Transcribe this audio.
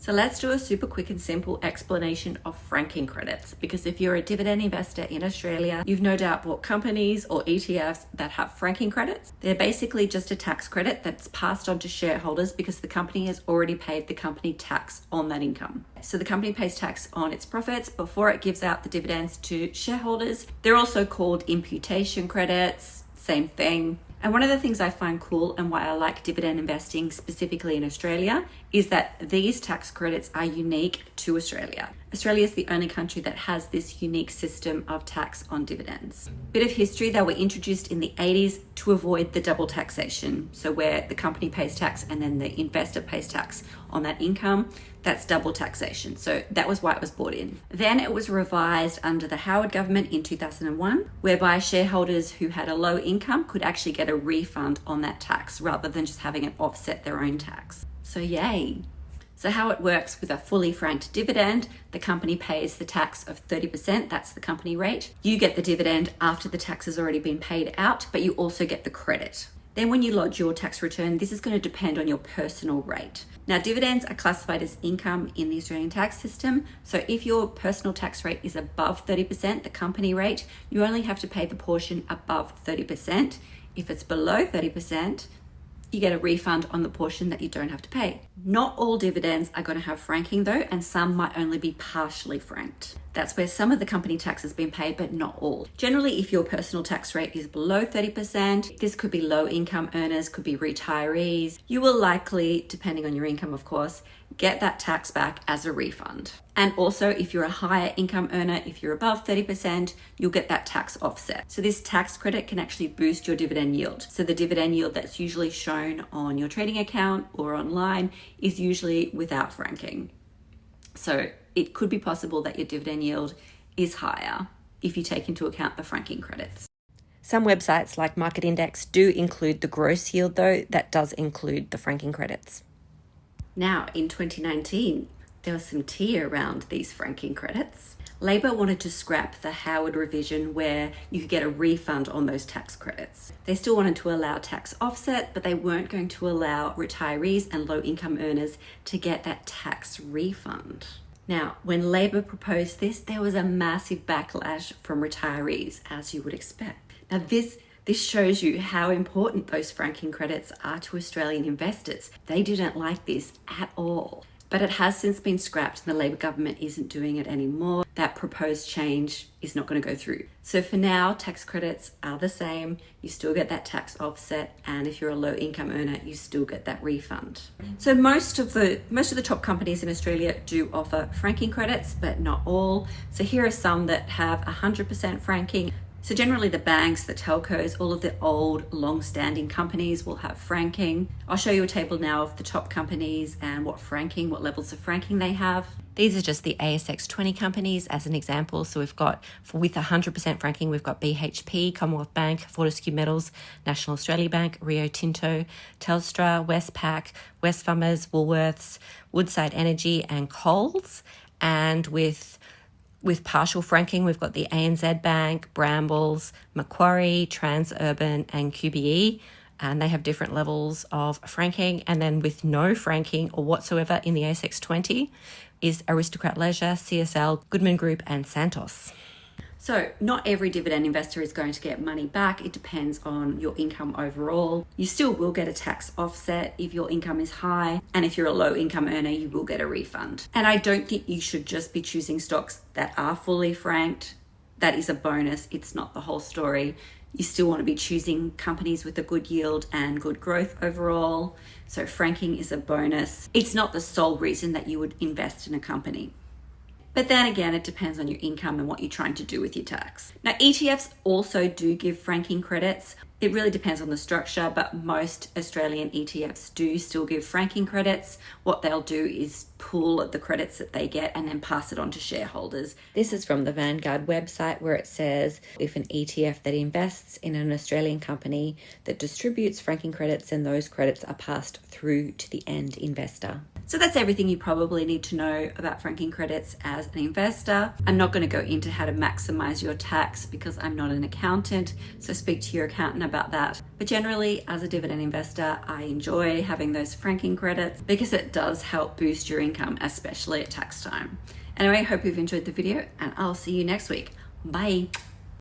So let's do a super quick and simple explanation of franking credits, because if you're a dividend investor in Australia, you've no doubt bought companies or ETFs that have franking credits. They're basically just a tax credit that's passed on to shareholders because the company has already paid the company tax on that income. So the company pays tax on its profits before it gives out the dividends to shareholders. They're also called imputation credits, same thing. And one of the things I find cool and why I like dividend investing specifically in Australia is that these tax credits are unique to Australia. Australia is the only country that has this unique system of tax on dividends. Bit of history, they were introduced in the 80s to avoid the double taxation. So where the company pays tax and then the investor pays tax on that income, that's double taxation. So that was why it was brought in. Then it was revised under the Howard government in 2001, whereby shareholders who had a low income could actually get a refund on that tax rather than just having it offset their own tax. So yay. So how it works with a fully franked dividend, the company pays the tax of 30%, that's the company rate. You get the dividend after the tax has already been paid out, but you also get the credit. Then when you lodge your tax return, this is going to depend on your personal rate. Now, dividends are classified as income in the Australian tax system. So if your personal tax rate is above 30%, the company rate, you only have to pay the portion above 30%. If it's below 30%, you get a refund on the portion that you don't have to pay. Not all dividends are going to have franking though, and some might only be partially franked. That's where some of the company tax has been paid, but not all. Generally, if your personal tax rate is below 30%, this could be low income earners, could be retirees, you will likely, depending on your income of course, get that tax back as a refund. And also if you're a higher income earner, if you're above 30%, you'll get that tax offset. So this tax credit can actually boost your dividend yield. So the dividend yield that's usually shown on your trading account or online is usually without franking. So it could be possible that your dividend yield is higher if you take into account the franking credits. Some websites like Market Index do include the gross yield though, that does include the franking credits. Now in 2019, there was some tea around these franking credits. Labor wanted to scrap the Howard revision where you could get a refund on those tax credits. They still wanted to allow tax offset, but they weren't going to allow retirees and low income earners to get that tax refund. Now, when Labor proposed this, there was a massive backlash from retirees, as you would expect. Now, this shows you how important those franking credits are to Australian investors. They didn't like this at all. But it has since been scrapped and the Labor government isn't doing it anymore. That proposed change is not going to go through. So for now, tax credits are the same. You still get that tax offset, and if you're a low income earner, you still get that refund. So most of the top companies in Australia do offer franking credits, but not all. So here are some that have 100% franking. So generally the banks, the telcos, all of the old long-standing companies will have franking. I'll show you a table now of the top companies and what levels of franking they have. These are just the ASX 20 companies as an example. So we've got, with 100% franking, we've got BHP, Commonwealth Bank, Fortescue Metals, National Australia Bank, Rio Tinto, Telstra, Westpac, Wesfarmers, Woolworths, Woodside Energy and Coles. And with partial franking, we've got the ANZ Bank, Brambles, Macquarie, Transurban and QBE, and they have different levels of franking. And then with no franking or whatsoever in the ASX 20 is Aristocrat Leisure, CSL, Goodman Group and Santos. So not every dividend investor is going to get money back. It depends on your income overall. You still will get a tax offset if your income is high. And if you're a low income earner, you will get a refund. And I don't think you should just be choosing stocks that are fully franked. That is a bonus. It's not the whole story. You still want to be choosing companies with a good yield and good growth overall. So franking is a bonus. It's not the sole reason that you would invest in a company. But then again, it depends on your income and what you're trying to do with your tax. Now, ETFs also do give franking credits. It really depends on the structure, but most Australian ETFs do still give franking credits. What they'll do is pool the credits that they get and then pass it on to shareholders. This is from the Vanguard website where it says if an ETF that invests in an Australian company that distributes franking credits, and those credits are passed through to the end investor. So that's everything you probably need to know about franking credits as an investor. I'm not going to go into how to maximize your tax because I'm not an accountant, so speak to your accountant about about that. But generally, as a dividend investor, I enjoy having those franking credits because it does help boost your income, especially at tax time. Anyway, hope you've enjoyed the video, and I'll see you next week. Bye.